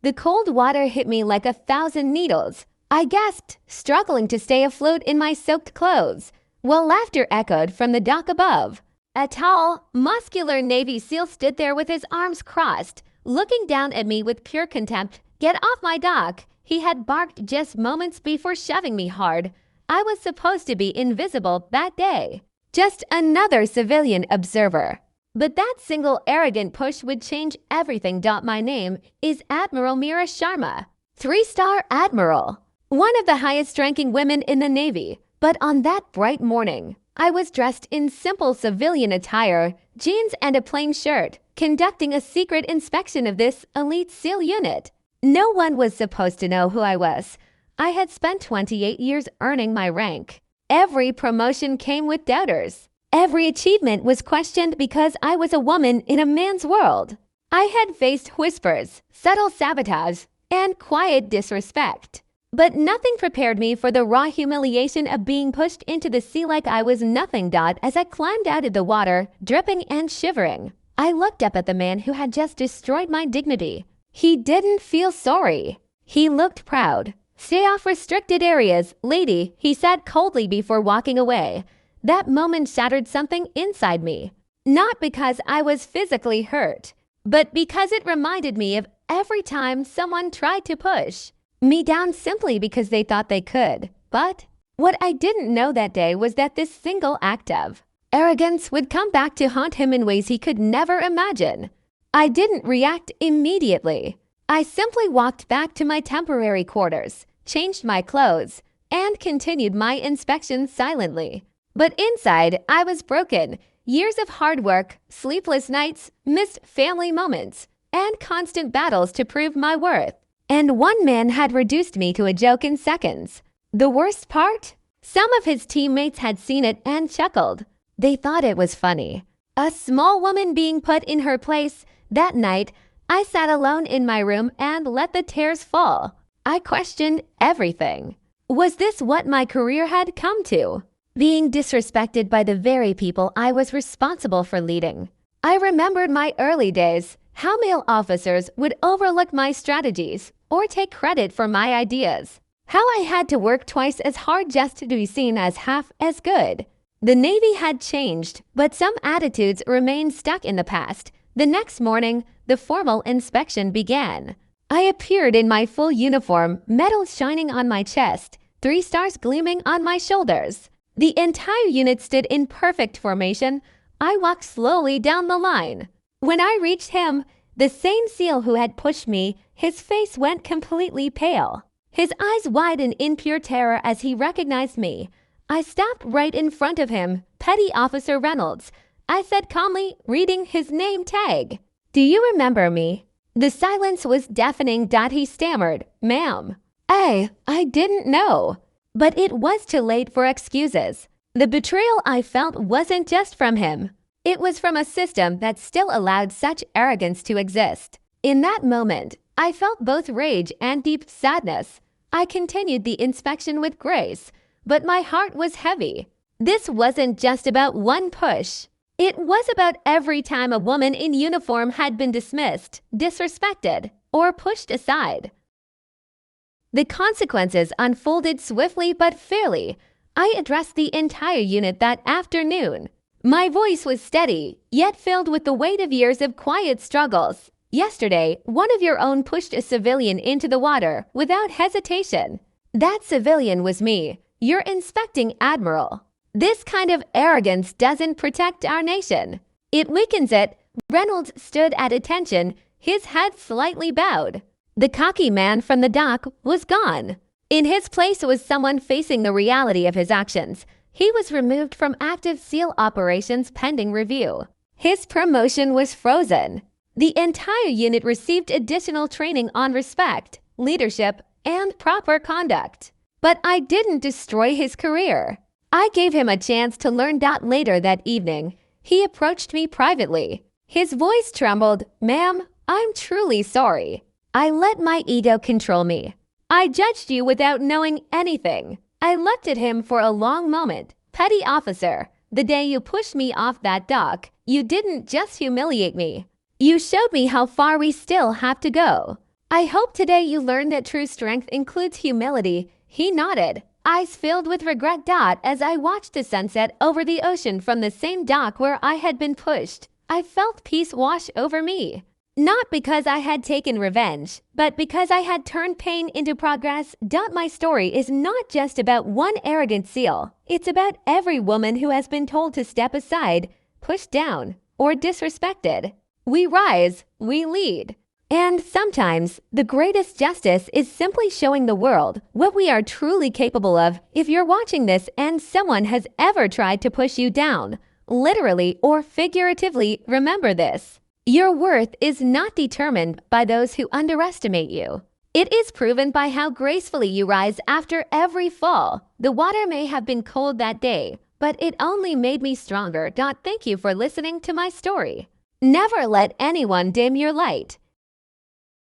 The cold water hit me like 1,000 needles. I gasped, struggling to stay afloat in my soaked clothes, while laughter echoed from the dock above. A tall, muscular Navy SEAL stood there with his arms crossed, looking down at me with pure contempt. "Get off my dock," he had barked just moments before shoving me hard. I was supposed to be invisible that day. Just another civilian observer. But that single arrogant push would change everything. My name is Admiral Meera Sharma, 3-star Admiral, one of the highest-ranking women in the Navy. But on that bright morning, I was dressed in simple civilian attire, jeans and a plain shirt, conducting a secret inspection of this elite SEAL unit. No one was supposed to know who I was. I had spent 28 years earning my rank. Every promotion came with doubters. Every achievement was questioned because I was a woman in a man's world. I had faced whispers, subtle sabotage, and quiet disrespect. But nothing prepared me for the raw humiliation of being pushed into the sea like I was nothing. As I climbed out of the water, dripping and shivering, I looked up at the man who had just destroyed my dignity. He didn't feel sorry. He looked proud. "Stay off restricted areas, lady," he said coldly before walking away. That moment shattered something inside me. Not because I was physically hurt, but because it reminded me of every time someone tried to push me down simply because they thought they could. But what I didn't know that day was that this single act of arrogance would come back to haunt him in ways he could never imagine. I didn't react immediately. I simply walked back to my temporary quarters, changed my clothes, and continued my inspection silently. But inside, I was broken. Years of hard work, sleepless nights, missed family moments, and constant battles to prove my worth. And one man had reduced me to a joke in seconds. The worst part? Some of his teammates had seen it and chuckled. They thought it was funny. A small woman being put in her place. That night, I sat alone in my room and let the tears fall. I questioned everything. Was this what my career had come to? Being disrespected by the very people I was responsible for leading. I remembered my early days, how male officers would overlook my strategies or take credit for my ideas. How I had to work twice as hard just to be seen as half as good. The Navy had changed, but some attitudes remained stuck in the past. The next morning, the formal inspection began. I appeared in my full uniform, medals shining on my chest, 3 stars gleaming on my shoulders. The entire unit stood in perfect formation. I walked slowly down the line. When I reached him, the same SEAL who had pushed me, his face went completely pale. His eyes widened in pure terror as he recognized me. I stopped right in front of him. "Petty Officer Reynolds," I said calmly, reading his name tag. "Do you remember me?" The silence was deafening. He stammered, "Ma'am, I didn't know." But it was too late for excuses. The betrayal I felt wasn't just from him. It was from a system that still allowed such arrogance to exist. In that moment, I felt both rage and deep sadness. I continued the inspection with grace, but my heart was heavy. This wasn't just about one push. It was about every time a woman in uniform had been dismissed, disrespected, or pushed aside. The consequences unfolded swiftly but fairly. I addressed the entire unit that afternoon. My voice was steady, yet filled with the weight of years of quiet struggles. "Yesterday, one of your own pushed a civilian into the water without hesitation. That civilian was me, your inspecting admiral. This kind of arrogance doesn't protect our nation. It weakens it." Reynolds stood at attention, his head slightly bowed. The cocky man from the dock was gone. In his place was someone facing the reality of his actions. He was removed from active SEAL operations pending review. His promotion was frozen. The entire unit received additional training on respect, leadership, and proper conduct. But I didn't destroy his career. I gave him a chance to learn. Later that evening, he approached me privately. His voice trembled. "Ma'am, I'm truly sorry. I let my ego control me. I judged you without knowing anything." I looked at him for a long moment. "Petty officer, the day you pushed me off that dock, you didn't just humiliate me. You showed me how far we still have to go." I hope today you learned that true strength includes humility. He nodded, eyes filled with regret. As I watched the sunset over the ocean from the same dock where I had been pushed, I felt peace wash over me. Not because I had taken revenge, but because I had turned pain into progress. My story is not just about one arrogant seal. It's about every woman who has been told to step aside, pushed down, or disrespected. We rise, we lead. And sometimes, the greatest justice is simply showing the world what we are truly capable of. If you're watching this and someone has ever tried to push you down, literally or figuratively, remember this. Your worth is not determined by those who underestimate you. It is proven by how gracefully you rise after every fall. The water may have been cold that day, but it only made me stronger. Thank you for listening to my story. Never let anyone dim your light.